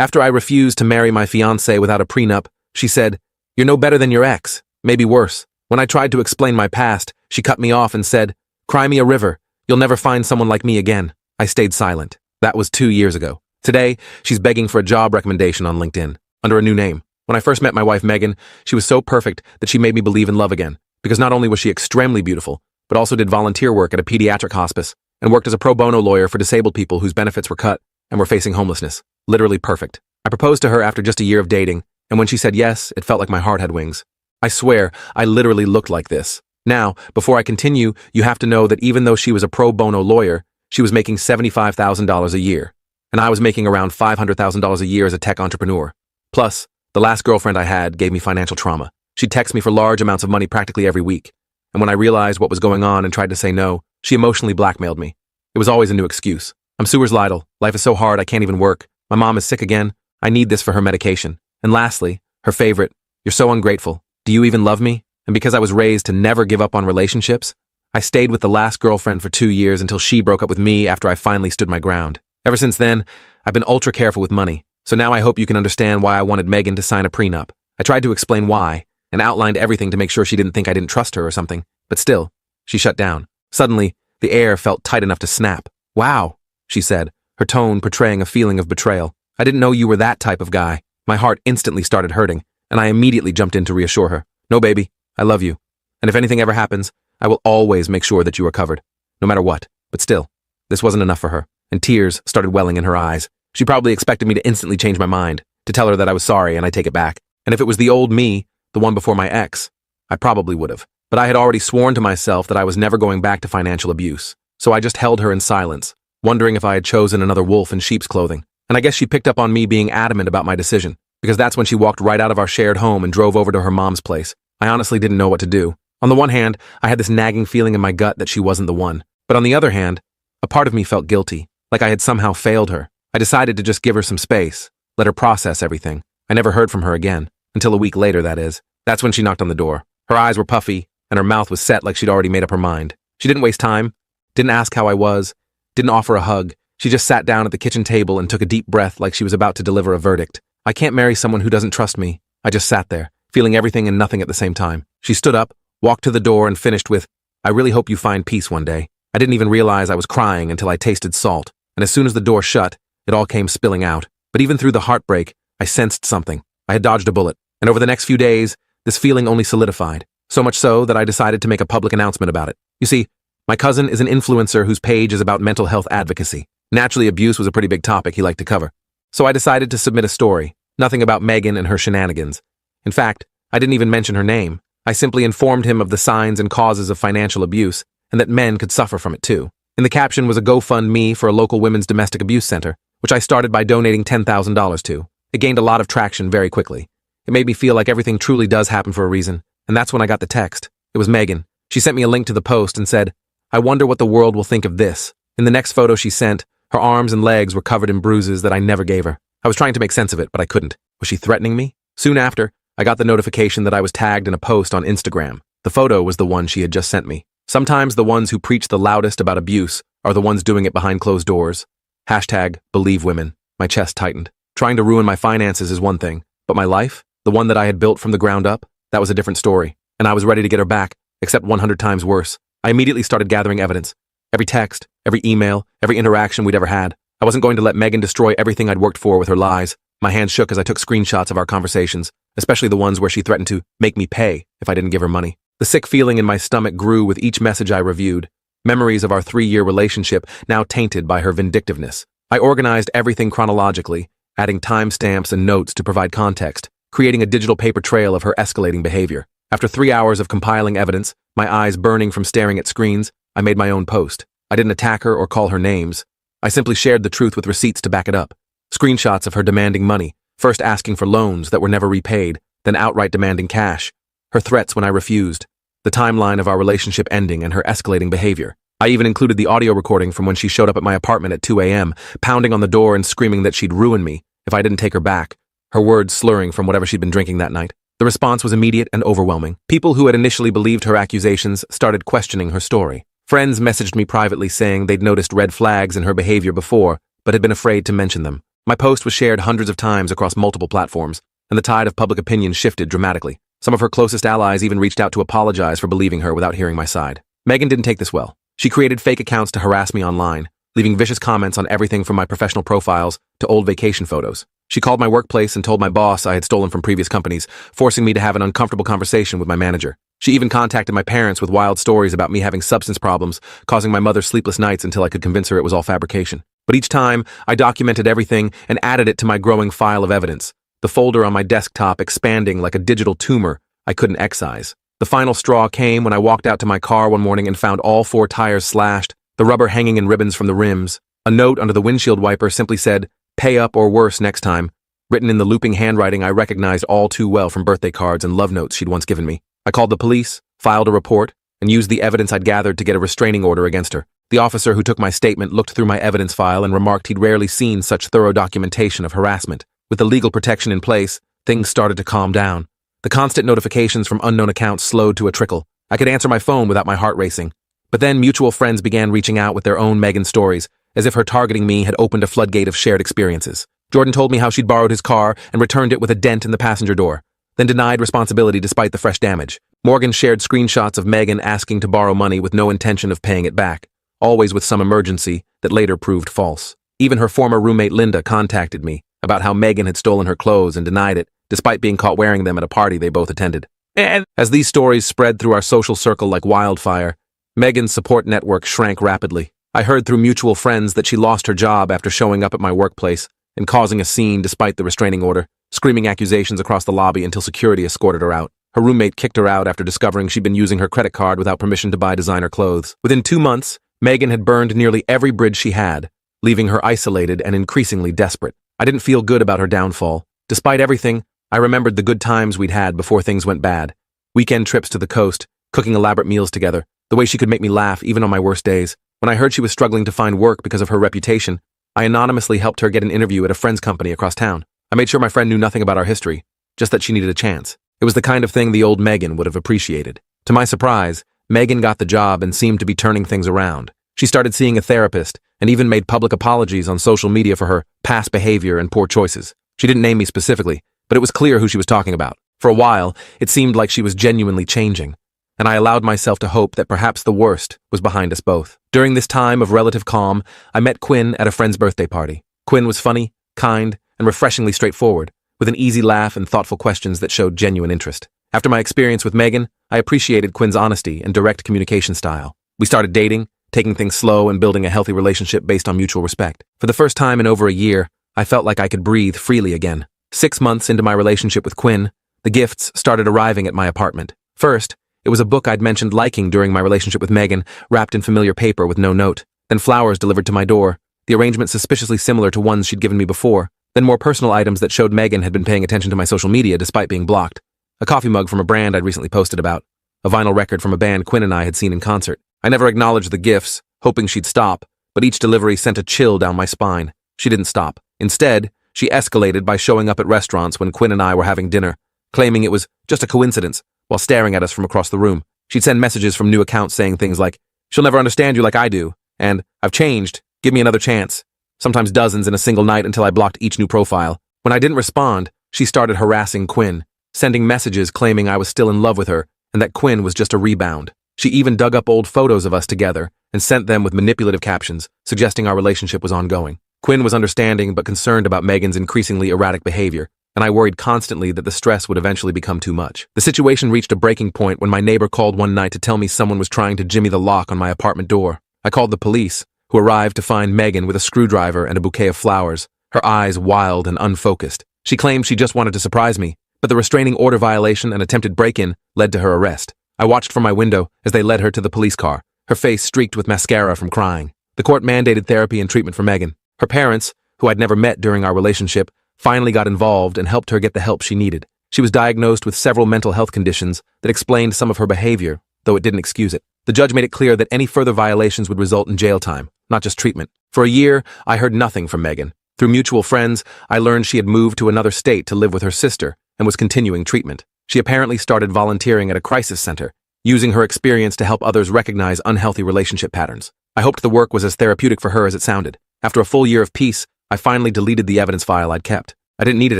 After I refused to marry my fiancé without a prenup, she said, "You're no better than your ex, maybe worse." When I tried to explain my past, she cut me off and said, "Cry me a river. You'll never find someone like me again." I stayed silent. That was 2 years ago. Today, she's begging for a job recommendation on LinkedIn, under a new name. When I first met my wife, Megan, she was so perfect that she made me believe in love again, because not only was she extremely beautiful, but also did volunteer work at a pediatric hospice and worked as a pro bono lawyer for disabled people whose benefits were cut and were facing homelessness. Literally perfect. I proposed to her after just a year of dating, and when she said yes, it felt like my heart had wings. I swear, I literally looked like this. Now, before I continue, you have to know that even though she was a pro bono lawyer, she was making $75,000 a year, and I was making around $500,000 a year as a tech entrepreneur. Plus, the last girlfriend I had gave me financial trauma. She'd text me for large amounts of money practically every week, and when I realized what was going on and tried to say no, she emotionally blackmailed me. It was always a new excuse. I'm suicidal. Life is so hard I can't even work. My mom is sick again. I need this for her medication. And lastly, her favorite, "You're so ungrateful. Do you even love me?" And because I was raised to never give up on relationships, I stayed with the last girlfriend for 2 years until she broke up with me after I finally stood my ground. Ever since then, I've been ultra careful with money. So now I hope you can understand why I wanted Megan to sign a prenup. I tried to explain why, and outlined everything to make sure she didn't think I didn't trust her or something, but still, she shut down. Suddenly, the air felt tight enough to snap. "Wow," she said, her tone portraying a feeling of betrayal. "I didn't know you were that type of guy." My heart instantly started hurting, and I immediately jumped in to reassure her. "No, baby, I love you. And if anything ever happens, I will always make sure that you are covered, no matter what." But still, this wasn't enough for her, and tears started welling in her eyes. She probably expected me to instantly change my mind, to tell her that I was sorry and I take it back. And if it was the old me, the one before my ex, I probably would have. But I had already sworn to myself that I was never going back to financial abuse. So I just held her in silence, wondering if I had chosen another wolf in sheep's clothing. And I guess she picked up on me being adamant about my decision, because that's when she walked right out of our shared home and drove over to her mom's place. I honestly didn't know what to do. On the one hand, I had this nagging feeling in my gut that she wasn't the one. But on the other hand, a part of me felt guilty, like I had somehow failed her. I decided to just give her some space, let her process everything. I never heard from her again, until a week later, that is. That's when she knocked on the door. Her eyes were puffy, and her mouth was set like she'd already made up her mind. She didn't waste time, didn't ask how I was, didn't offer a hug. She just sat down at the kitchen table and took a deep breath like she was about to deliver a verdict. I can't marry someone who doesn't trust me. I just sat there, feeling everything and nothing at the same time. She stood up, walked to the door, and finished with, "I really hope you find peace one day." I didn't even realize I was crying until I tasted salt, and as soon as the door shut, it all came spilling out. But even through the heartbreak, I sensed something. I had dodged a bullet, and over the next few days, this feeling only solidified. So much so that I decided to make a public announcement about it. You see, my cousin is an influencer whose page is about mental health advocacy. Naturally, abuse was a pretty big topic he liked to cover. So I decided to submit a story, nothing about Megan and her shenanigans. In fact, I didn't even mention her name. I simply informed him of the signs and causes of financial abuse, and that men could suffer from it too. In the caption was a GoFundMe for a local women's domestic abuse center, which I started by donating $10,000 to. It gained a lot of traction very quickly. It made me feel like everything truly does happen for a reason, and that's when I got the text. It was Megan. She sent me a link to the post and said, "I wonder what the world will think of this." In the next photo she sent, her arms and legs were covered in bruises that I never gave her. I was trying to make sense of it, but I couldn't. Was she threatening me? Soon after, I got the notification that I was tagged in a post on Instagram. The photo was the one she had just sent me. Sometimes the ones who preach the loudest about abuse are the ones doing it behind closed doors. #BelieveWomen. My chest tightened. Trying to ruin my finances is one thing, but my life, the one that I had built from the ground up, that was a different story. And I was ready to get her back, except 100 times worse. I immediately started gathering evidence. Every text, every email, every interaction we'd ever had. I wasn't going to let Megan destroy everything I'd worked for with her lies. My hands shook as I took screenshots of our conversations, especially the ones where she threatened to make me pay if I didn't give her money. The sick feeling in my stomach grew with each message I reviewed. Memories of our 3-year relationship now tainted by her vindictiveness. I organized everything chronologically, adding timestamps and notes to provide context, creating a digital paper trail of her escalating behavior. After 3 hours of compiling evidence, my eyes burning from staring at screens, I made my own post. I didn't attack her or call her names. I simply shared the truth with receipts to back it up. Screenshots of her demanding money, first asking for loans that were never repaid, then outright demanding cash. Her threats when I refused. The timeline of our relationship ending and her escalating behavior. I even included the audio recording from when she showed up at my apartment at 2 a.m., pounding on the door and screaming that she'd ruin me if I didn't take her back, her words slurring from whatever she'd been drinking that night. The response was immediate and overwhelming. People who had initially believed her accusations started questioning her story. Friends messaged me privately saying they'd noticed red flags in her behavior before, but had been afraid to mention them. My post was shared hundreds of times across multiple platforms, and the tide of public opinion shifted dramatically. Some of her closest allies even reached out to apologize for believing her without hearing my side. Megan didn't take this well. She created fake accounts to harass me online, leaving vicious comments on everything from my professional profiles to old vacation photos. She called my workplace and told my boss I had stolen from previous companies, forcing me to have an uncomfortable conversation with my manager. She even contacted my parents with wild stories about me having substance problems, causing my mother sleepless nights until I could convince her it was all fabrication. But each time, I documented everything and added it to my growing file of evidence, the folder on my desktop expanding like a digital tumor I couldn't excise. The final straw came when I walked out to my car one morning and found all 4 tires slashed, the rubber hanging in ribbons from the rims. A note under the windshield wiper simply said, "Pay up or worse next time," written in the looping handwriting I recognized all too well from birthday cards and love notes she'd once given me. I called the police, filed a report, and used the evidence I'd gathered to get a restraining order against her. The officer who took my statement looked through my evidence file and remarked he'd rarely seen such thorough documentation of harassment. With the legal protection in place, things started to calm down. The constant notifications from unknown accounts slowed to a trickle. I could answer my phone without my heart racing. But then mutual friends began reaching out with their own Megan stories, as if her targeting me had opened a floodgate of shared experiences. Jordan told me how she'd borrowed his car and returned it with a dent in the passenger door, then denied responsibility despite the fresh damage. Morgan shared screenshots of Megan asking to borrow money with no intention of paying it back, always with some emergency that later proved false. Even her former roommate Linda contacted me about how Megan had stolen her clothes and denied it, despite being caught wearing them at a party they both attended. And as these stories spread through our social circle like wildfire, Megan's support network shrank rapidly. I heard through mutual friends that she lost her job after showing up at my workplace and causing a scene despite the restraining order, screaming accusations across the lobby until security escorted her out. Her roommate kicked her out after discovering she'd been using her credit card without permission to buy designer clothes. Within 2 months, Megan had burned nearly every bridge she had, leaving her isolated and increasingly desperate. I didn't feel good about her downfall. Despite everything, I remembered the good times we'd had before things went bad. Weekend trips to the coast, cooking elaborate meals together, the way she could make me laugh even on my worst days. When I heard she was struggling to find work because of her reputation, I anonymously helped her get an interview at a friend's company across town. I made sure my friend knew nothing about our history, just that she needed a chance. It was the kind of thing the old Megan would have appreciated. To my surprise, Megan got the job and seemed to be turning things around. She started seeing a therapist and even made public apologies on social media for her past behavior and poor choices. She didn't name me specifically, but it was clear who she was talking about. For a while, it seemed like she was genuinely changing, and I allowed myself to hope that perhaps the worst was behind us both. During this time of relative calm, I met Quinn at a friend's birthday party. Quinn was funny, kind, and refreshingly straightforward, with an easy laugh and thoughtful questions that showed genuine interest. After my experience with Megan, I appreciated Quinn's honesty and direct communication style. We started dating, taking things slow and building a healthy relationship based on mutual respect. For the first time in over a year, I felt like I could breathe freely again. 6 months into my relationship with Quinn, the gifts started arriving at my apartment. First, it was a book I'd mentioned liking during my relationship with Megan, wrapped in familiar paper with no note. Then flowers delivered to my door, the arrangement suspiciously similar to ones she'd given me before. Then more personal items that showed Megan had been paying attention to my social media despite being blocked. A coffee mug from a brand I'd recently posted about. A vinyl record from a band Quinn and I had seen in concert. I never acknowledged the gifts, hoping she'd stop, but each delivery sent a chill down my spine. She didn't stop. Instead, she escalated by showing up at restaurants when Quinn and I were having dinner, claiming it was just a coincidence, while staring at us from across the room. She'd send messages from new accounts saying things like, "She'll never understand you like I do," and "I've changed, give me another chance." Sometimes dozens in a single night until I blocked each new profile. When I didn't respond, she started harassing Quinn, sending messages claiming I was still in love with her and that Quinn was just a rebound. She even dug up old photos of us together and sent them with manipulative captions, suggesting our relationship was ongoing. Quinn was understanding but concerned about Megan's increasingly erratic behavior, and I worried constantly that the stress would eventually become too much. The situation reached a breaking point when my neighbor called one night to tell me someone was trying to jimmy the lock on my apartment door. I called the police, who arrived to find Megan with a screwdriver and a bouquet of flowers, her eyes wild and unfocused. She claimed she just wanted to surprise me, but the restraining order violation and attempted break-in led to her arrest. I watched from my window as they led her to the police car, her face streaked with mascara from crying. The court mandated therapy and treatment for Megan. Her parents, who I'd never met during our relationship, finally got involved and helped her get the help she needed. She was diagnosed with several mental health conditions that explained some of her behavior, though it didn't excuse it. The judge made it clear that any further violations would result in jail time, not just treatment. For a year, I heard nothing from Megan. Through mutual friends, I learned she had moved to another state to live with her sister and was continuing treatment. She apparently started volunteering at a crisis center, using her experience to help others recognize unhealthy relationship patterns. I hoped the work was as therapeutic for her as it sounded. After a full year of peace, I finally deleted the evidence file I'd kept. I didn't need it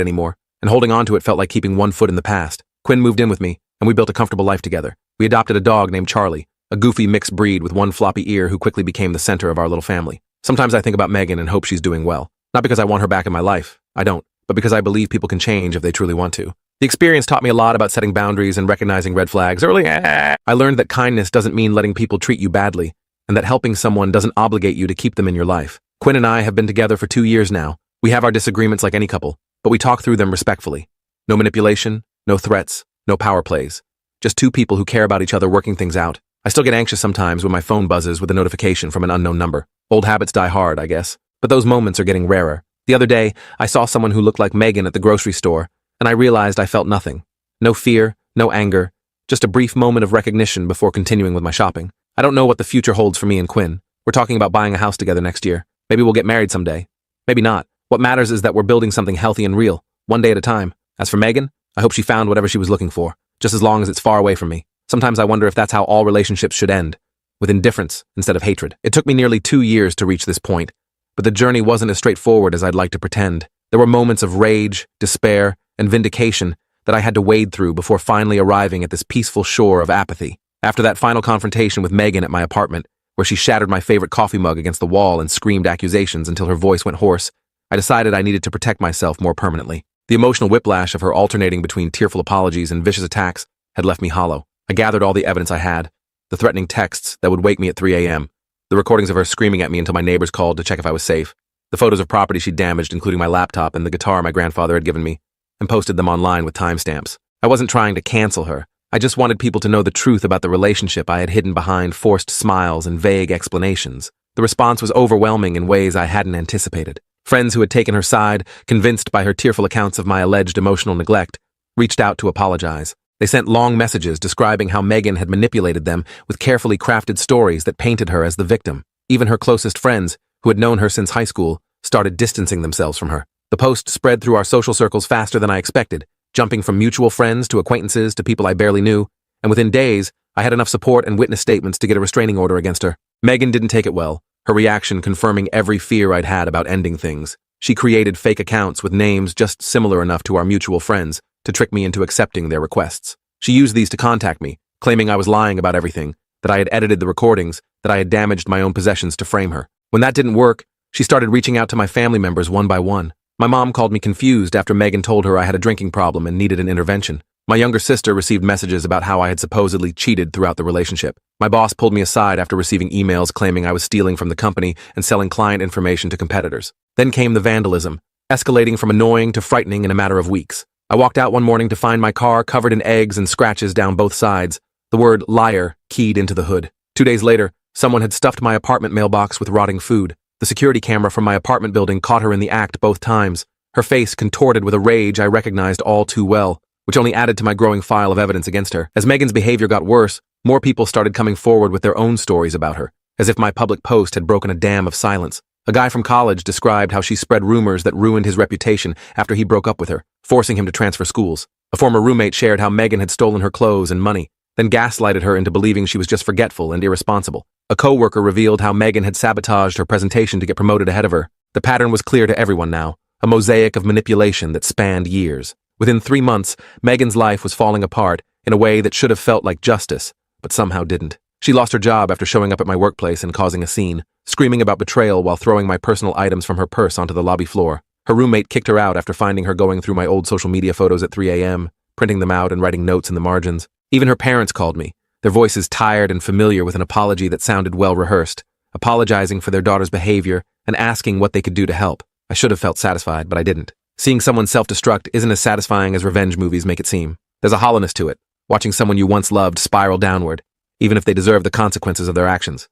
anymore, and holding on to it felt like keeping one foot in the past. Quinn moved in with me, and we built a comfortable life together. We adopted a dog named Charlie, a goofy mixed breed with one floppy ear who quickly became the center of our little family. Sometimes I think about Megan and hope she's doing well. Not because I want her back in my life. I don't. But because I believe people can change if they truly want to. The experience taught me a lot about setting boundaries and recognizing red flags early. I learned that kindness doesn't mean letting people treat you badly, and that helping someone doesn't obligate you to keep them in your life. Quinn and I have been together for 2 years now. We have our disagreements like any couple, but we talk through them respectfully. No manipulation, no threats, no power plays. Just two people who care about each other working things out. I still get anxious sometimes when my phone buzzes with a notification from an unknown number. Old habits die hard, I guess. But those moments are getting rarer. The other day, I saw someone who looked like Megan at the grocery store, and I realized I felt nothing. No fear, no anger, just a brief moment of recognition before continuing with my shopping. I don't know what the future holds for me and Quinn. We're talking about buying a house together next year. Maybe we'll get married someday. Maybe not. What matters is that we're building something healthy and real, one day at a time. As for Megan, I hope she found whatever she was looking for, just as long as it's far away from me. Sometimes I wonder if that's how all relationships should end, with indifference instead of hatred. It took me nearly 2 years to reach this point, but the journey wasn't as straightforward as I'd like to pretend. There were moments of rage, despair, and vindication that I had to wade through before finally arriving at this peaceful shore of apathy. After that final confrontation with Megan at my apartment, where she shattered my favorite coffee mug against the wall and screamed accusations until her voice went hoarse, I decided I needed to protect myself more permanently. The emotional whiplash of her alternating between tearful apologies and vicious attacks had left me hollow. I gathered all the evidence I had, the threatening texts that would wake me at 3 a.m., the recordings of her screaming at me until my neighbors called to check if I was safe, the photos of property she'd damaged, including my laptop and the guitar my grandfather had given me, and posted them online with timestamps. I wasn't trying to cancel her. I just wanted people to know the truth about the relationship I had hidden behind forced smiles and vague explanations. The response was overwhelming in ways I hadn't anticipated. Friends who had taken her side, convinced by her tearful accounts of my alleged emotional neglect, reached out to apologize. They sent long messages describing how Megan had manipulated them with carefully crafted stories that painted her as the victim. Even her closest friends, who had known her since high school, started distancing themselves from her. The post spread through our social circles faster than I expected, jumping from mutual friends to acquaintances to people I barely knew, and within days, I had enough support and witness statements to get a restraining order against her. Megan didn't take it well, her reaction confirming every fear I'd had about ending things. She created fake accounts with names just similar enough to our mutual friends to trick me into accepting their requests. She used these to contact me, claiming I was lying about everything, that I had edited the recordings, that I had damaged my own possessions to frame her. When that didn't work, she started reaching out to my family members one by one. My mom called me confused after Megan told her I had a drinking problem and needed an intervention. My younger sister received messages about how I had supposedly cheated throughout the relationship. My boss pulled me aside after receiving emails claiming I was stealing from the company and selling client information to competitors. Then came the vandalism, escalating from annoying to frightening in a matter of weeks. I walked out one morning to find my car covered in eggs and scratches down both sides, the word liar keyed into the hood. 2 days later, someone had stuffed my apartment mailbox with rotting food. The security camera from my apartment building caught her in the act both times, her face contorted with a rage I recognized all too well, which only added to my growing file of evidence against her. As Megan's behavior got worse, more people started coming forward with their own stories about her, as if my public post had broken a dam of silence. A guy from college described how she spread rumors that ruined his reputation after he broke up with her, forcing him to transfer schools. A former roommate shared how Megan had stolen her clothes and money, then gaslighted her into believing she was just forgetful and irresponsible. A coworker revealed how Megan had sabotaged her presentation to get promoted ahead of her. The pattern was clear to everyone now, a mosaic of manipulation that spanned years. Within 3 months, Megan's life was falling apart in a way that should have felt like justice, but somehow didn't. She lost her job after showing up at my workplace and causing a scene, screaming about betrayal while throwing my personal items from her purse onto the lobby floor. Her roommate kicked her out after finding her going through my old social media photos at 3 a.m., printing them out and writing notes in the margins. Even her parents called me, their voices tired and familiar with an apology that sounded well-rehearsed, apologizing for their daughter's behavior and asking what they could do to help. I should have felt satisfied, but I didn't. Seeing someone self-destruct isn't as satisfying as revenge movies make it seem. There's a hollowness to it, watching someone you once loved spiral downward, even if they deserve the consequences of their actions.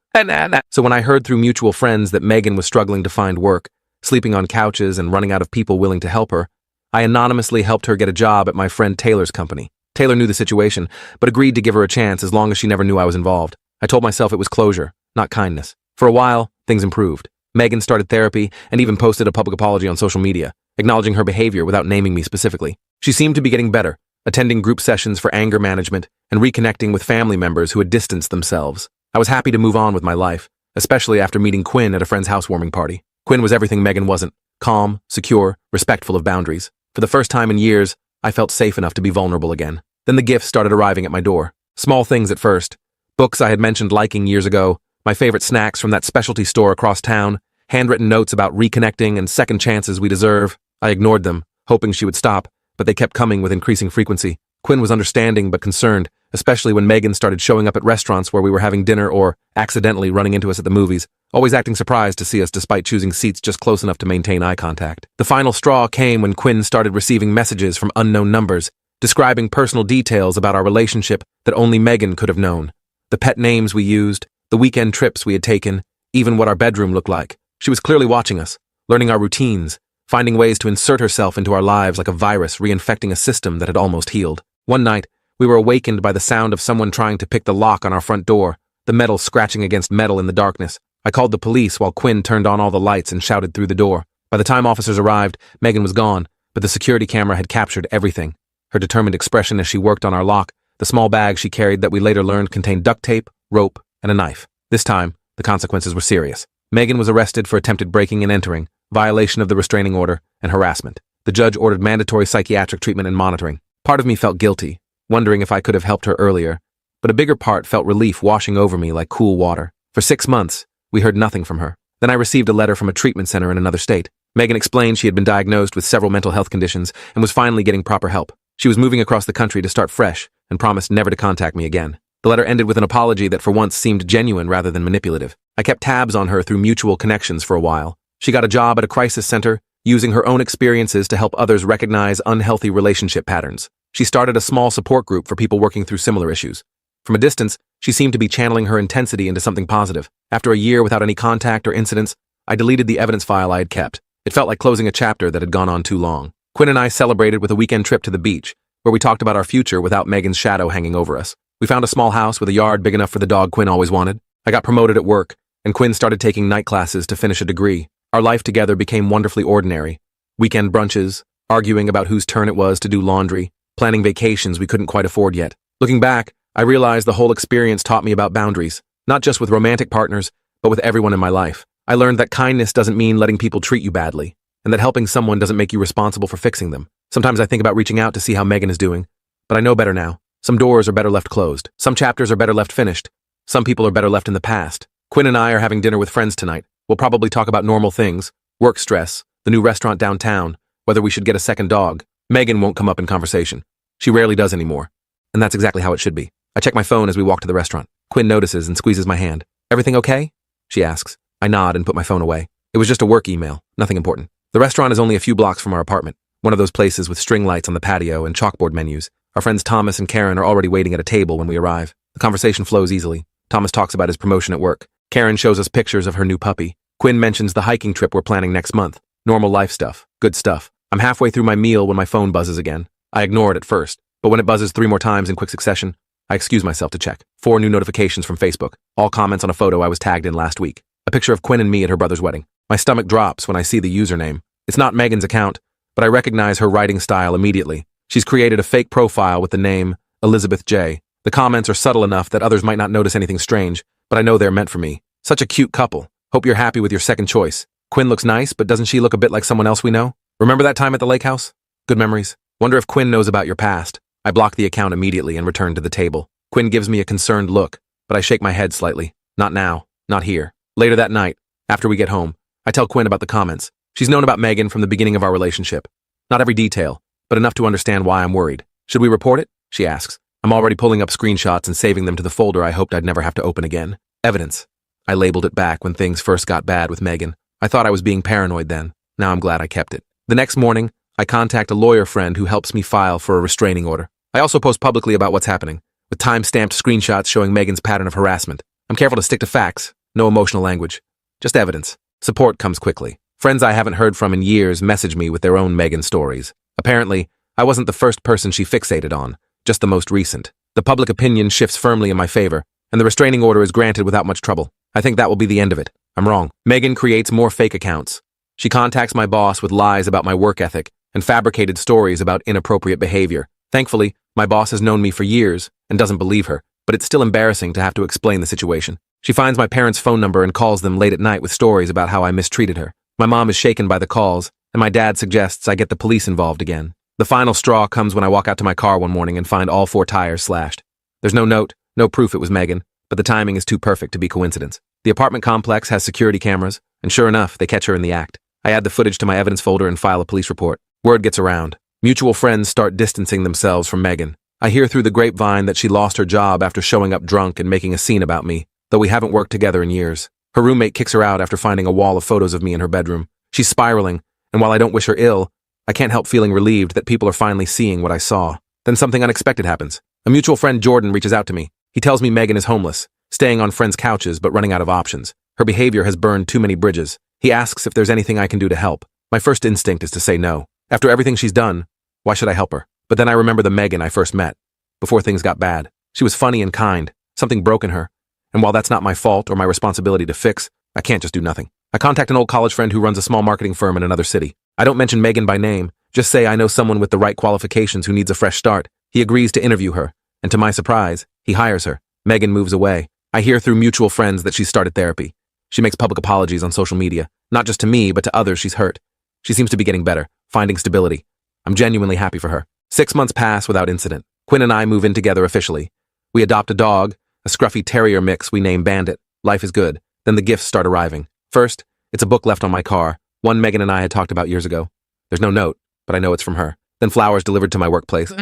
So when I heard through mutual friends that Megan was struggling to find work, sleeping on couches and running out of people willing to help her, I anonymously helped her get a job at my friend Taylor's company. Taylor knew the situation, but agreed to give her a chance as long as she never knew I was involved. I told myself it was closure, not kindness. For a while, things improved. Megan started therapy and even posted a public apology on social media, acknowledging her behavior without naming me specifically. She seemed to be getting better, attending group sessions for anger management and reconnecting with family members who had distanced themselves. I was happy to move on with my life, especially after meeting Quinn at a friend's housewarming party. Quinn was everything Megan wasn't: calm, secure, respectful of boundaries. For the first time in years, I felt safe enough to be vulnerable again. Then the gifts started arriving at my door. Small things at first. Books I had mentioned liking years ago, my favorite snacks from that specialty store across town, handwritten notes about reconnecting and second chances we deserve. I ignored them, hoping she would stop, but they kept coming with increasing frequency. Quinn was understanding but concerned, especially when Megan started showing up at restaurants where we were having dinner or accidentally running into us at the movies, always acting surprised to see us despite choosing seats just close enough to maintain eye contact. The final straw came when Quinn started receiving messages from unknown numbers, describing personal details about our relationship that only Megan could have known. The pet names we used, the weekend trips we had taken, even what our bedroom looked like. She was clearly watching us, learning our routines, finding ways to insert herself into our lives like a virus reinfecting a system that had almost healed. One night, we were awakened by the sound of someone trying to pick the lock on our front door, the metal scratching against metal in the darkness. I called the police while Quinn turned on all the lights and shouted through the door. By the time officers arrived, Megan was gone, but the security camera had captured everything. Her determined expression as she worked on our lock, the small bag she carried that we later learned contained duct tape, rope, and a knife. This time, the consequences were serious. Megan was arrested for attempted breaking and entering, violation of the restraining order, and harassment. The judge ordered mandatory psychiatric treatment and monitoring. Part of me felt guilty, wondering if I could have helped her earlier, but a bigger part felt relief washing over me like cool water. For 6 months, we heard nothing from her. Then I received a letter from a treatment center in another state. Megan explained she had been diagnosed with several mental health conditions and was finally getting proper help. She was moving across the country to start fresh and promised never to contact me again. The letter ended with an apology that for once seemed genuine rather than manipulative. I kept tabs on her through mutual connections for a while. She got a job at a crisis center, using her own experiences to help others recognize unhealthy relationship patterns. She started a small support group for people working through similar issues. From a distance, she seemed to be channeling her intensity into something positive. After a year without any contact or incidents, I deleted the evidence file I had kept. It felt like closing a chapter that had gone on too long. Quinn and I celebrated with a weekend trip to the beach, where we talked about our future without Megan's shadow hanging over us. We found a small house with a yard big enough for the dog Quinn always wanted. I got promoted at work, and Quinn started taking night classes to finish a degree. Our life together became wonderfully ordinary. Weekend brunches, arguing about whose turn it was to do laundry, planning vacations we couldn't quite afford yet. Looking back, I realized the whole experience taught me about boundaries, not just with romantic partners, but with everyone in my life. I learned that kindness doesn't mean letting people treat you badly, and that helping someone doesn't make you responsible for fixing them. Sometimes I think about reaching out to see how Megan is doing, but I know better now. Some doors are better left closed. Some chapters are better left finished. Some people are better left in the past. Quinn and I are having dinner with friends tonight. We'll probably talk about normal things, work stress, the new restaurant downtown, whether we should get a second dog. Megan won't come up in conversation. She rarely does anymore. And that's exactly how it should be. I check my phone as we walk to the restaurant. Quinn notices and squeezes my hand. "Everything okay?" she asks. I nod and put my phone away. It was just a work email, nothing important. The restaurant is only a few blocks from our apartment, one of those places with string lights on the patio and chalkboard menus. Our friends Thomas and Karen are already waiting at a table when we arrive. The conversation flows easily. Thomas talks about his promotion at work. Karen shows us pictures of her new puppy. Quinn mentions the hiking trip we're planning next month. Normal life stuff. Good stuff. I'm halfway through my meal when my phone buzzes again. I ignore it at first, but when it buzzes 3 more times in quick succession, I excuse myself to check. 4 new notifications from Facebook. All comments on a photo I was tagged in last week. A picture of Quinn and me at her brother's wedding. My stomach drops when I see the username. It's not Megan's account, but I recognize her writing style immediately. She's created a fake profile with the name Elizabeth J. The comments are subtle enough that others might not notice anything strange, but I know they're meant for me. Such a cute couple. Hope you're happy with your second choice. Quinn looks nice, but doesn't she look a bit like someone else we know? Remember that time at the lake house? Good memories. Wonder if Quinn knows about your past. I block the account immediately and return to the table. Quinn gives me a concerned look, but I shake my head slightly. Not now. Not here. Later that night, after we get home, I tell Quinn about the comments. She's known about Megan from the beginning of our relationship. Not every detail, but enough to understand why I'm worried. Should we report it? She asks. I'm already pulling up screenshots and saving them to the folder I hoped I'd never have to open again. Evidence. I labeled it back when things first got bad with Megan. I thought I was being paranoid then. Now I'm glad I kept it. The next morning, I contact a lawyer friend who helps me file for a restraining order. I also post publicly about what's happening, with time-stamped screenshots showing Megan's pattern of harassment. I'm careful to stick to facts, no emotional language. Just evidence. Support comes quickly. Friends I haven't heard from in years message me with their own Megan stories. Apparently, I wasn't the first person she fixated on, just the most recent. The public opinion shifts firmly in my favor, and the restraining order is granted without much trouble. I think that will be the end of it. I'm wrong. Megan creates more fake accounts. She contacts my boss with lies about my work ethic and fabricated stories about inappropriate behavior. Thankfully, my boss has known me for years and doesn't believe her, but it's still embarrassing to have to explain the situation. She finds my parents' phone number and calls them late at night with stories about how I mistreated her. My mom is shaken by the calls, and my dad suggests I get the police involved again. The final straw comes when I walk out to my car one morning and find all 4 tires slashed. There's no note, no proof it was Megan, but the timing is too perfect to be coincidence. The apartment complex has security cameras, and sure enough, they catch her in the act. I add the footage to my evidence folder and file a police report. Word gets around. Mutual friends start distancing themselves from Megan. I hear through the grapevine that she lost her job after showing up drunk and making a scene about me, though we haven't worked together in years. Her roommate kicks her out after finding a wall of photos of me in her bedroom. She's spiraling, and while I don't wish her ill, I can't help feeling relieved that people are finally seeing what I saw. Then something unexpected happens. A mutual friend, Jordan, reaches out to me. He tells me Megan is homeless, staying on friends' couches but running out of options. Her behavior has burned too many bridges. He asks if there's anything I can do to help. My first instinct is to say no. After everything she's done, why should I help her? But then I remember the Megan I first met, before things got bad. She was funny and kind. Something broke in her. And while that's not my fault or my responsibility to fix, I can't just do nothing. I contact an old college friend who runs a small marketing firm in another city. I don't mention Megan by name, just say I know someone with the right qualifications who needs a fresh start. He agrees to interview her, and to my surprise, he hires her. Megan moves away. I hear through mutual friends that she started therapy. She makes public apologies on social media, not just to me, but to others she's hurt. She seems to be getting better, finding stability. I'm genuinely happy for her. 6 months pass without incident. Quinn and I move in together officially. We adopt a dog, a scruffy terrier mix we name Bandit. Life is good. Then the gifts start arriving. First, it's a book left on my car, one Megan and I had talked about years ago. There's no note, but I know it's from her. Then flowers delivered to my workplace.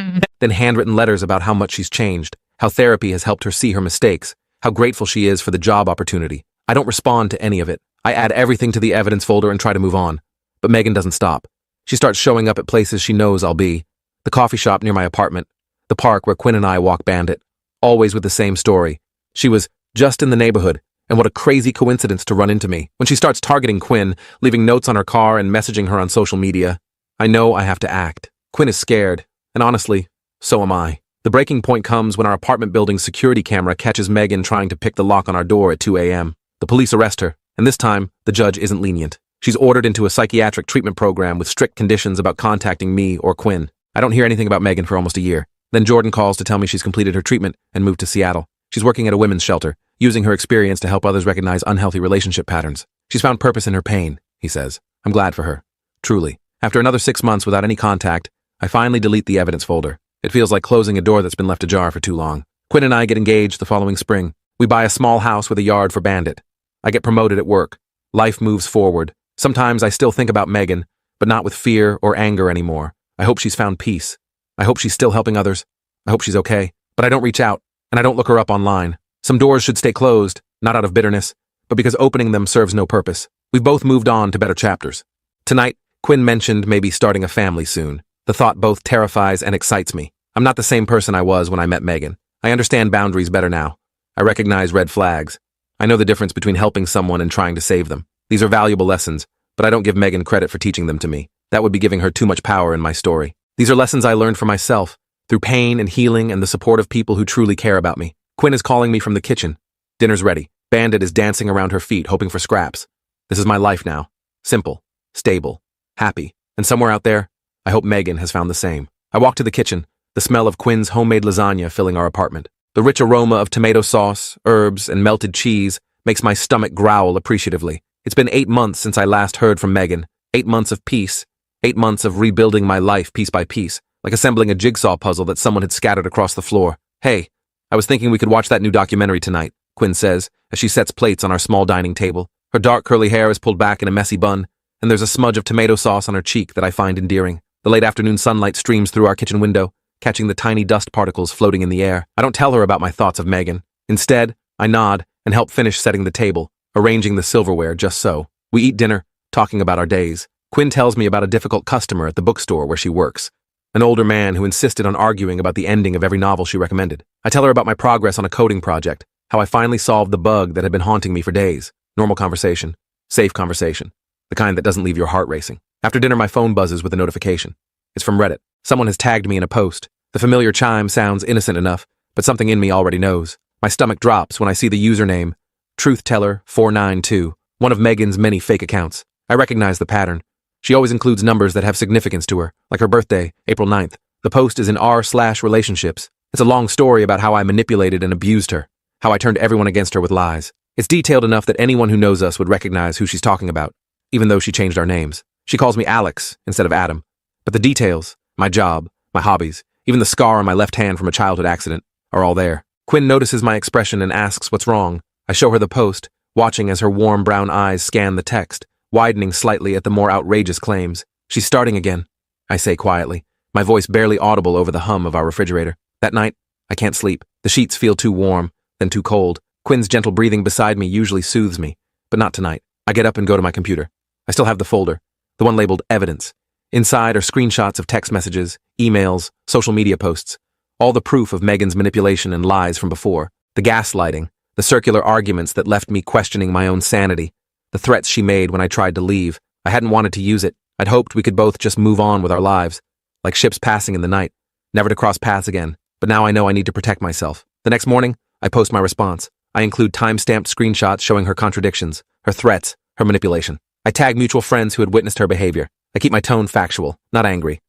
Then handwritten letters about how much she's changed, how therapy has helped her see her mistakes, how grateful she is for the job opportunity. I don't respond to any of it. I add everything to the evidence folder and try to move on. But Megan doesn't stop. She starts showing up at places she knows I'll be. The coffee shop near my apartment. The park where Quinn and I walk Bandit. Always with the same story. She was just in the neighborhood, and what a crazy coincidence to run into me. When she starts targeting Quinn, leaving notes on her car and messaging her on social media, I know I have to act. Quinn is scared, and honestly, so am I. The breaking point comes when our apartment building's security camera catches Megan trying to pick the lock on our door at 2 a.m. The police arrest her, and this time, the judge isn't lenient. She's ordered into a psychiatric treatment program with strict conditions about contacting me or Quinn. I don't hear anything about Megan for almost a year. Then Jordan calls to tell me she's completed her treatment and moved to Seattle. She's working at a women's shelter, using her experience to help others recognize unhealthy relationship patterns. She's found purpose in her pain, he says. I'm glad for her. Truly. After another 6 months without any contact, I finally delete the evidence folder. It feels like closing a door that's been left ajar for too long. Quinn and I get engaged the following spring. We buy a small house with a yard for Bandit. I get promoted at work. Life moves forward. Sometimes I still think about Megan, but not with fear or anger anymore. I hope she's found peace. I hope she's still helping others. I hope she's okay. But I don't reach out, and I don't look her up online. Some doors should stay closed, not out of bitterness, but because opening them serves no purpose. We've both moved on to better chapters. Tonight, Quinn mentioned maybe starting a family soon. The thought both terrifies and excites me. I'm not the same person I was when I met Megan. I understand boundaries better now. I recognize red flags. I know the difference between helping someone and trying to save them. These are valuable lessons, but I don't give Megan credit for teaching them to me. That would be giving her too much power in my story. These are lessons I learned for myself, through pain and healing and the support of people who truly care about me. Quinn is calling me from the kitchen. Dinner's ready. Bandit is dancing around her feet, hoping for scraps. This is my life now. Simple, stable, happy. And somewhere out there, I hope Megan has found the same. I walk to the kitchen, the smell of Quinn's homemade lasagna filling our apartment. The rich aroma of tomato sauce, herbs, and melted cheese makes my stomach growl appreciatively. It's been 8 months since I last heard from Megan. 8 months of peace. 8 months of rebuilding my life piece by piece, like assembling a jigsaw puzzle that someone had scattered across the floor. Hey, I was thinking we could watch that new documentary tonight, Quinn says, as she sets plates on our small dining table. Her dark curly hair is pulled back in a messy bun, and there's a smudge of tomato sauce on her cheek that I find endearing. The late afternoon sunlight streams through our kitchen window, catching the tiny dust particles floating in the air. I don't tell her about my thoughts of Megan. Instead, I nod and help finish setting the table, arranging the silverware just so. We eat dinner, talking about our days. Quinn tells me about a difficult customer at the bookstore where she works, an older man who insisted on arguing about the ending of every novel she recommended. I tell her about my progress on a coding project, how I finally solved the bug that had been haunting me for days. Normal conversation, safe conversation, the kind that doesn't leave your heart racing. After dinner, my phone buzzes with a notification. It's from Reddit. Someone has tagged me in a post. The familiar chime sounds innocent enough, but something in me already knows. My stomach drops when I see the username, TruthTeller492, one of Megan's many fake accounts. I recognize the pattern. She always includes numbers that have significance to her, like her birthday, April 9th. The post is in r/relationships. It's a long story about how I manipulated and abused her, how I turned everyone against her with lies. It's detailed enough that anyone who knows us would recognize who she's talking about. even though she changed our names. She calls me Alex instead of Adam. But the details, my job, my hobbies, even the scar on my left hand from a childhood accident, are all there. Quinn notices my expression and asks what's wrong. I show her the post, watching as her warm brown eyes scan the text, widening slightly at the more outrageous claims. She's starting again, I say quietly, my voice barely audible over the hum of our refrigerator. That night, I can't sleep. The sheets feel too warm, then too cold. Quinn's gentle breathing beside me usually soothes me, but not tonight. I get up and go to my computer. I still have the folder, the one labeled Evidence. Inside are screenshots of text messages, emails, social media posts, all the proof of Megan's manipulation and lies from before, the gaslighting, the circular arguments that left me questioning my own sanity, the threats she made when I tried to leave. I hadn't wanted to use it. I'd hoped we could both just move on with our lives, like ships passing in the night, never to cross paths again. But now I know I need to protect myself. The next morning, I post my response. I include time-stamped screenshots showing her contradictions, her threats, her manipulation. I tag mutual friends who had witnessed her behavior. I keep my tone factual, not angry.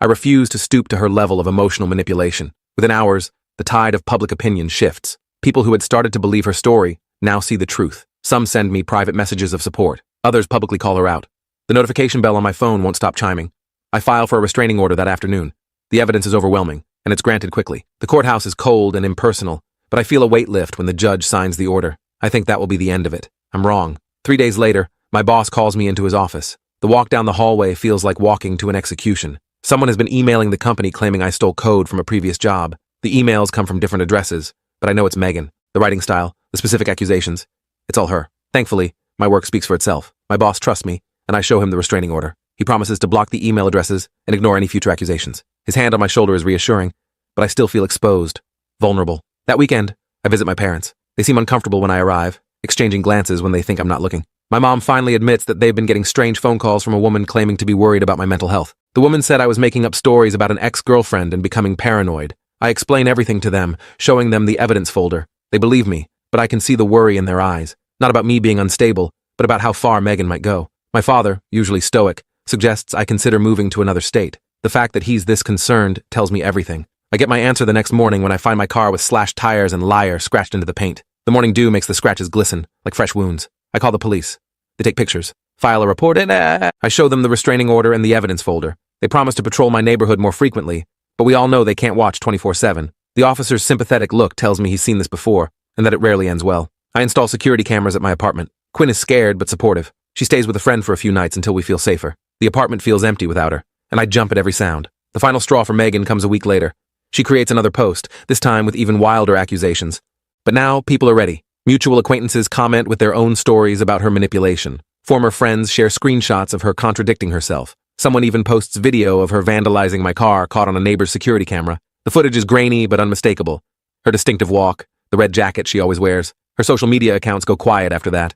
I refuse to stoop to her level of emotional manipulation. Within hours, the tide of public opinion shifts. People who had started to believe her story now see the truth. Some send me private messages of support. Others publicly call her out. The notification bell on my phone won't stop chiming. I file for a restraining order that afternoon. The evidence is overwhelming, and it's granted quickly. The courthouse is cold and impersonal, but I feel a weight lift when the judge signs the order. I think that will be the end of it. I'm wrong. 3 days later, my boss calls me into his office. The walk down the hallway feels like walking to an execution. Someone has been emailing the company claiming I stole code from a previous job. The emails come from different addresses, but I know it's Megan. The writing style, the specific accusations, it's all her. Thankfully, my work speaks for itself. My boss trusts me, and I show him the restraining order. He promises to block the email addresses and ignore any future accusations. His hand on my shoulder is reassuring, but I still feel exposed, vulnerable. That weekend, I visit my parents. They seem uncomfortable when I arrive, exchanging glances when they think I'm not looking. My mom finally admits that they've been getting strange phone calls from a woman claiming to be worried about my mental health. The woman said I was making up stories about an ex-girlfriend and becoming paranoid. I explain everything to them, showing them the evidence folder. They believe me, but I can see the worry in their eyes. Not about me being unstable, but about how far Megan might go. My father, usually stoic, suggests I consider moving to another state. The fact that he's this concerned tells me everything. I get my answer the next morning when I find my car with slashed tires and liar scratched into the paint. The morning dew makes the scratches glisten, like fresh wounds. I call the police. They take pictures, file a report, and I show them the restraining order and the evidence folder. They promise to patrol my neighborhood more frequently, but we all know they can't watch 24/7. The officer's sympathetic look tells me he's seen this before, and that it rarely ends well. I install security cameras at my apartment. Quinn is scared but supportive. She stays with a friend for a few nights until we feel safer. The apartment feels empty without her, and I jump at every sound. The final straw for Megan comes a week later. She creates another post, this time with even wilder accusations. But now, people are ready. Mutual acquaintances comment with their own stories about her manipulation. Former friends share screenshots of her contradicting herself. Someone even posts video of her vandalizing my car caught on a neighbor's security camera. The footage is grainy but unmistakable. Her distinctive walk, the red jacket she always wears. Her social media accounts go quiet after that.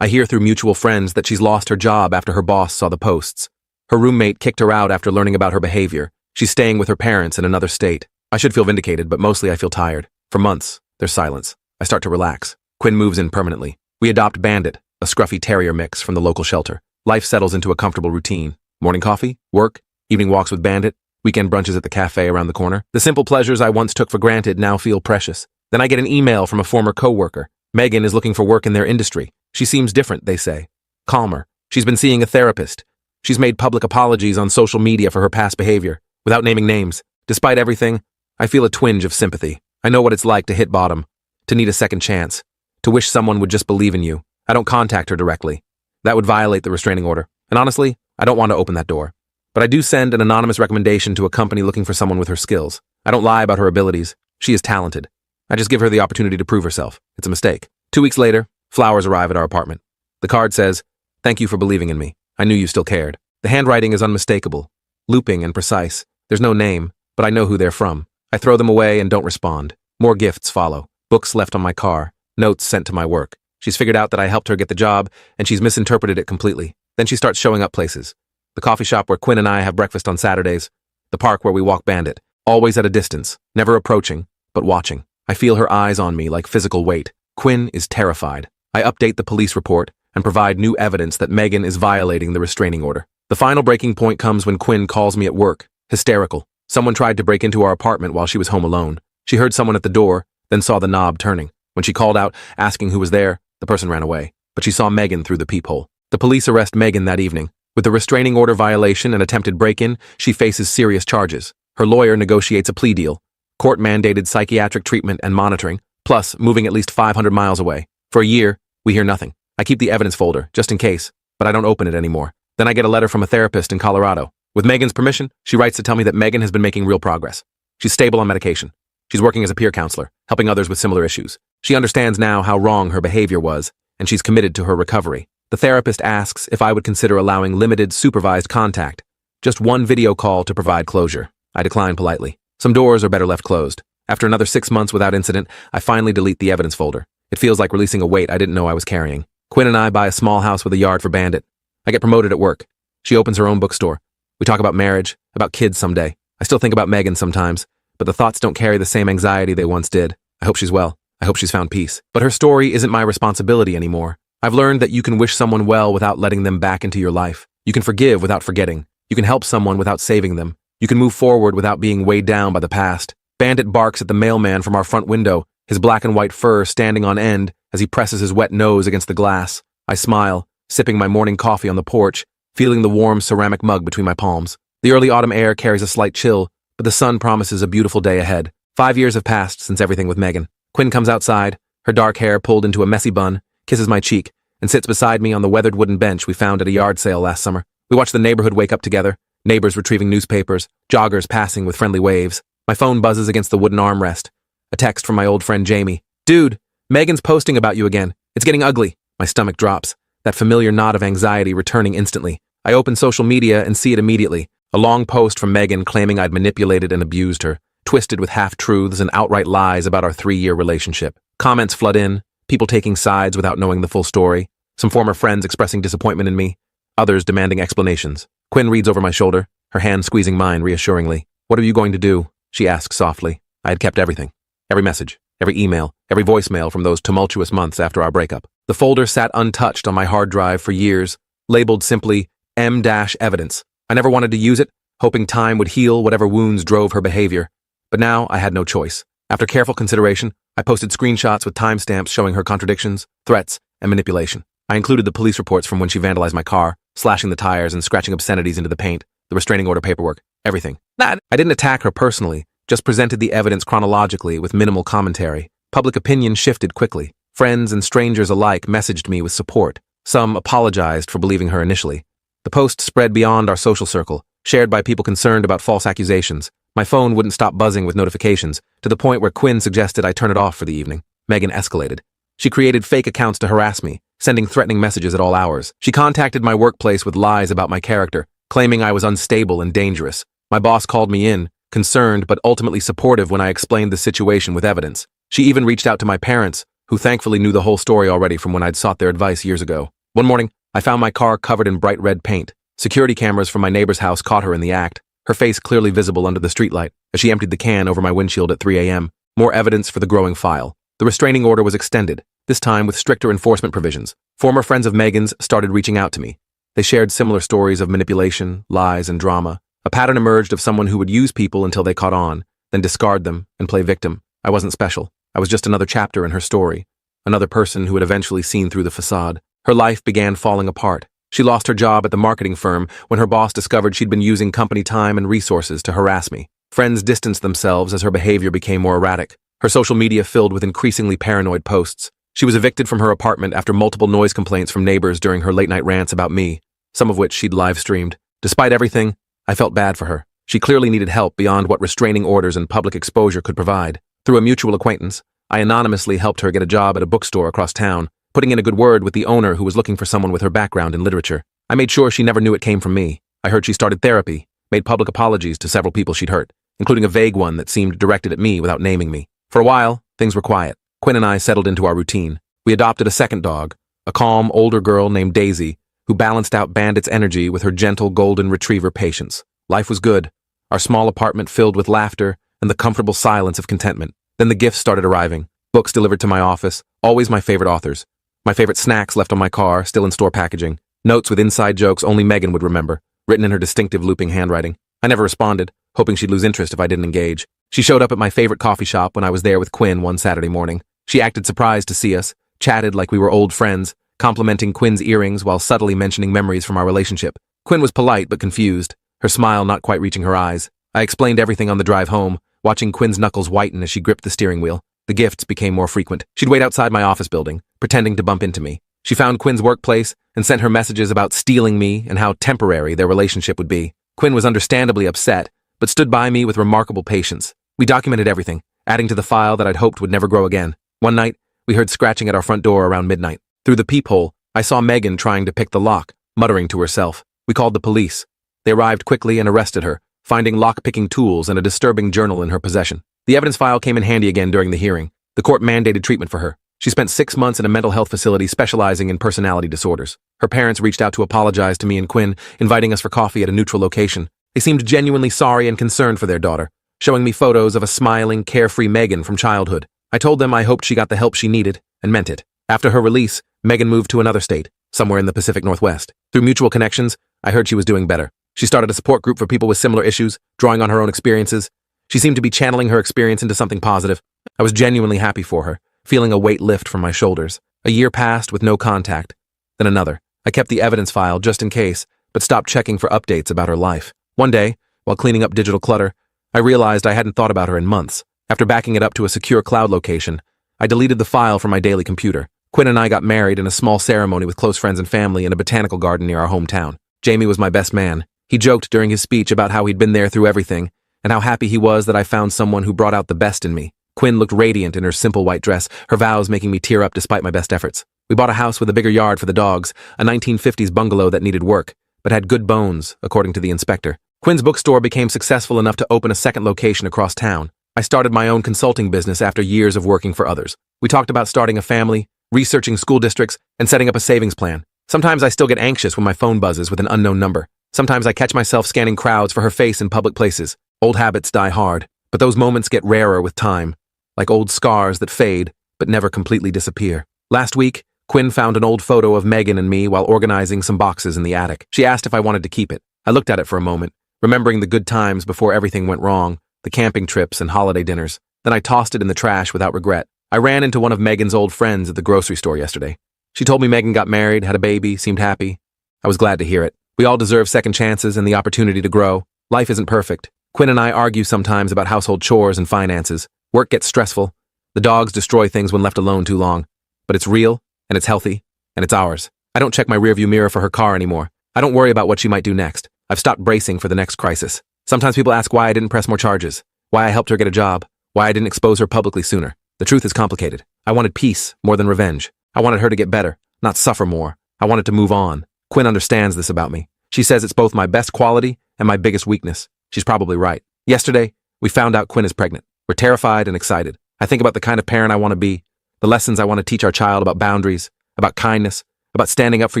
I hear through mutual friends that she's lost her job after her boss saw the posts. Her roommate kicked her out after learning about her behavior. She's staying with her parents in another state. I should feel vindicated, but mostly I feel tired. For months, there's silence. I start to relax. Quinn moves in permanently. We adopt Bandit, a scruffy terrier mix from the local shelter. Life settles into a comfortable routine. Morning coffee, work, evening walks with Bandit, weekend brunches at the cafe around the corner. The simple pleasures I once took for granted now feel precious. Then I get an email from a former coworker. Megan is looking for work in their industry. She seems different, they say. Calmer. She's been seeing a therapist. She's made public apologies on social media for her past behavior, without naming names. Despite everything, I feel a twinge of sympathy. I know what it's like to hit bottom, to need a second chance, to wish someone would just believe in you. I don't contact her directly. That would violate the restraining order. And honestly, I don't want to open that door. But I do send an anonymous recommendation to a company looking for someone with her skills. I don't lie about her abilities. She is talented. I just give her the opportunity to prove herself. It's a mistake. 2 weeks later, flowers arrive at our apartment. The card says, "Thank you for believing in me. I knew you still cared." The handwriting is unmistakable, looping and precise. There's no name, but I know who they're from. I throw them away and don't respond. More gifts follow. Books left on my car. Notes sent to my work. She's figured out that I helped her get the job, and she's misinterpreted it completely. Then she starts showing up places. The coffee shop where Quinn and I have breakfast on Saturdays. The park where we walk Bandit. Always at a distance, never approaching, but watching. I feel her eyes on me like physical weight. Quinn is terrified. I update the police report and provide new evidence that Megan is violating the restraining order. The final breaking point comes when Quinn calls me at work, hysterical. Someone tried to break into our apartment while she was home alone. She heard someone at the door, then saw the knob turning. When she called out, asking who was there, the person ran away. But she saw Megan through the peephole. The police arrest Megan that evening. With a restraining order violation and attempted break-in, she faces serious charges. Her lawyer negotiates a plea deal, court-mandated psychiatric treatment and monitoring, plus moving at least 500 miles away. For a year, we hear nothing. I keep the evidence folder, just in case, but I don't open it anymore. Then I get a letter from a therapist in Colorado. With Megan's permission, she writes to tell me that Megan has been making real progress. She's stable on medication. She's working as a peer counselor, helping others with similar issues. She understands now how wrong her behavior was, and she's committed to her recovery. The therapist asks if I would consider allowing limited supervised contact, just one video call to provide closure. I decline politely. Some doors are better left closed. After another 6 months without incident, I finally delete the evidence folder. It feels like releasing a weight I didn't know I was carrying. Quinn and I buy a small house with a yard for Bandit. I get promoted at work. She opens her own bookstore. We talk about marriage, about kids someday. I still think about Megan sometimes, but the thoughts don't carry the same anxiety they once did. I hope she's well. I hope she's found peace. But her story isn't my responsibility anymore. I've learned that you can wish someone well without letting them back into your life. You can forgive without forgetting. You can help someone without saving them. You can move forward without being weighed down by the past. Bandit barks at the mailman from our front window, his black and white fur standing on end as he presses his wet nose against the glass. I smile, sipping my morning coffee on the porch, feeling the warm ceramic mug between my palms. The early autumn air carries a slight chill, but the sun promises a beautiful day ahead. 5 years have passed since everything with Megan. Quinn comes outside, her dark hair pulled into a messy bun, kisses my cheek, and sits beside me on the weathered wooden bench we found at a yard sale last summer. We watch the neighborhood wake up together, neighbors retrieving newspapers, joggers passing with friendly waves. My phone buzzes against the wooden armrest. A text from my old friend Jamie. "Dude, Megan's posting about you again. It's getting ugly." My stomach drops, that familiar knot of anxiety returning instantly. I open social media and see it immediately. A long post from Megan claiming I'd manipulated and abused her, twisted with half-truths and outright lies about our 3-year relationship. Comments flood in, people taking sides without knowing the full story, some former friends expressing disappointment in me, others demanding explanations. Quinn reads over my shoulder, her hand squeezing mine reassuringly. "What are you going to do?" she asks softly. I had kept everything. Every message, every email, every voicemail from those tumultuous months after our breakup. The folder sat untouched on my hard drive for years, labeled simply M-evidence. I never wanted to use it, hoping time would heal whatever wounds drove her behavior. But now I had no choice. After careful consideration, I posted screenshots with timestamps showing her contradictions, threats, and manipulation. I included the police reports from when she vandalized my car, slashing the tires and scratching obscenities into the paint, the restraining order paperwork, everything. I didn't attack her personally, just presented the evidence chronologically with minimal commentary. Public opinion shifted quickly. Friends and strangers alike messaged me with support. Some apologized for believing her initially. The post spread beyond our social circle, shared by people concerned about false accusations. My phone wouldn't stop buzzing with notifications, to the point where Quinn suggested I turn it off for the evening. Megan escalated. She created fake accounts to harass me, sending threatening messages at all hours. She contacted my workplace with lies about my character, claiming I was unstable and dangerous. My boss called me in, concerned but ultimately supportive when I explained the situation with evidence. She even reached out to my parents, who thankfully knew the whole story already from when I'd sought their advice years ago. One morning, I found my car covered in bright red paint. Security cameras from my neighbor's house caught her in the act, her face clearly visible under the streetlight as she emptied the can over my windshield at 3 a.m. More evidence for the growing file. The restraining order was extended, this time with stricter enforcement provisions. Former friends of Megan's started reaching out to me. They shared similar stories of manipulation, lies, and drama. A pattern emerged of someone who would use people until they caught on, then discard them and play victim. I wasn't special. I was just another chapter in her story, another person who had eventually seen through the facade. Her life began falling apart. She lost her job at the marketing firm when her boss discovered she'd been using company time and resources to harass me. Friends distanced themselves as her behavior became more erratic, her social media filled with increasingly paranoid posts. She was evicted from her apartment after multiple noise complaints from neighbors during her late-night rants about me, some of which she'd live-streamed. Despite everything, I felt bad for her. She clearly needed help beyond what restraining orders and public exposure could provide. Through a mutual acquaintance, I anonymously helped her get a job at a bookstore across town, putting in a good word with the owner who was looking for someone with her background in literature. I made sure she never knew it came from me. I heard she started therapy, made public apologies to several people she'd hurt, including a vague one that seemed directed at me without naming me. For a while, things were quiet. Quinn and I settled into our routine. We adopted a second dog, a calm, older girl named Daisy, who balanced out Bandit's energy with her gentle golden retriever patience. Life was good, our small apartment filled with laughter and the comfortable silence of contentment. Then the gifts started arriving, books delivered to my office, always my favorite authors. My favorite snacks left on my car, still in store packaging. Notes with inside jokes only Megan would remember, written in her distinctive looping handwriting. I never responded, hoping she'd lose interest if I didn't engage. She showed up at my favorite coffee shop when I was there with Quinn one Saturday morning. She acted surprised to see us, chatted like we were old friends, complimenting Quinn's earrings while subtly mentioning memories from our relationship. Quinn was polite but confused, her smile not quite reaching her eyes. I explained everything on the drive home, watching Quinn's knuckles whiten as she gripped the steering wheel. The gifts became more frequent. She'd wait outside my office building, pretending to bump into me. She found Quinn's workplace and sent her messages about stealing me and how temporary their relationship would be. Quinn was understandably upset, but stood by me with remarkable patience. We documented everything, adding to the file that I'd hoped would never grow again. One night, we heard scratching at our front door around midnight. Through the peephole, I saw Megan trying to pick the lock, muttering to herself. We called the police. They arrived quickly and arrested her, finding lock-picking tools and a disturbing journal in her possession. The evidence file came in handy again during the hearing. The court mandated treatment for her. She spent 6 months in a mental health facility specializing in personality disorders. Her parents reached out to apologize to me and Quinn, inviting us for coffee at a neutral location. They seemed genuinely sorry and concerned for their daughter, showing me photos of a smiling, carefree Megan from childhood. I told them I hoped she got the help she needed, and meant it. After her release, Megan moved to another state, somewhere in the Pacific Northwest. Through mutual connections, I heard she was doing better. She started a support group for people with similar issues, drawing on her own experiences. She seemed to be channeling her experience into something positive. I was genuinely happy for her, feeling a weight lift from my shoulders. A year passed with no contact. Then another. I kept the evidence file just in case, but stopped checking for updates about her life. One day, while cleaning up digital clutter, I realized I hadn't thought about her in months. After backing it up to a secure cloud location, I deleted the file from my daily computer. Quinn and I got married in a small ceremony with close friends and family in a botanical garden near our hometown. Jamie was my best man. He joked during his speech about how he'd been there through everything, and how happy he was that I found someone who brought out the best in me. Quinn looked radiant in her simple white dress, her vows making me tear up despite my best efforts. We bought a house with a bigger yard for the dogs, a 1950s bungalow that needed work, but had good bones, according to the inspector. Quinn's bookstore became successful enough to open a second location across town. I started my own consulting business after years of working for others. We talked about starting a family, researching school districts, and setting up a savings plan. Sometimes I still get anxious when my phone buzzes with an unknown number. Sometimes I catch myself scanning crowds for her face in public places. Old habits die hard, but those moments get rarer with time, like old scars that fade but never completely disappear. Last week, Quinn found an old photo of Megan and me while organizing some boxes in the attic. She asked if I wanted to keep it. I looked at it for a moment, remembering the good times before everything went wrong, the camping trips and holiday dinners. Then I tossed it in the trash without regret. I ran into one of Megan's old friends at the grocery store yesterday. She told me Megan got married, had a baby, seemed happy. I was glad to hear it. We all deserve second chances and the opportunity to grow. Life isn't perfect. Quinn and I argue sometimes about household chores and finances. Work gets stressful. The dogs destroy things when left alone too long. But it's real, and it's healthy, and it's ours. I don't check my rearview mirror for her car anymore. I don't worry about what she might do next. I've stopped bracing for the next crisis. Sometimes people ask why I didn't press more charges, why I helped her get a job, why I didn't expose her publicly sooner. The truth is complicated. I wanted peace more than revenge. I wanted her to get better, not suffer more. I wanted to move on. Quinn understands this about me. She says it's both my best quality and my biggest weakness. She's probably right. Yesterday, we found out Quinn is pregnant. We're terrified and excited. I think about the kind of parent I want to be, the lessons I want to teach our child about boundaries, about kindness, about standing up for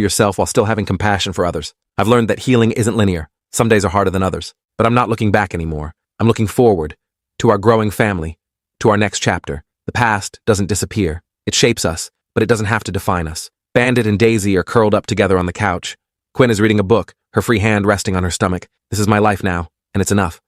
yourself while still having compassion for others. I've learned that healing isn't linear. Some days are harder than others. But I'm not looking back anymore. I'm looking forward, to our growing family, to our next chapter. The past doesn't disappear. It shapes us, but it doesn't have to define us. Bandit and Daisy are curled up together on the couch. Quinn is reading a book, her free hand resting on her stomach. This is my life now, and it's enough.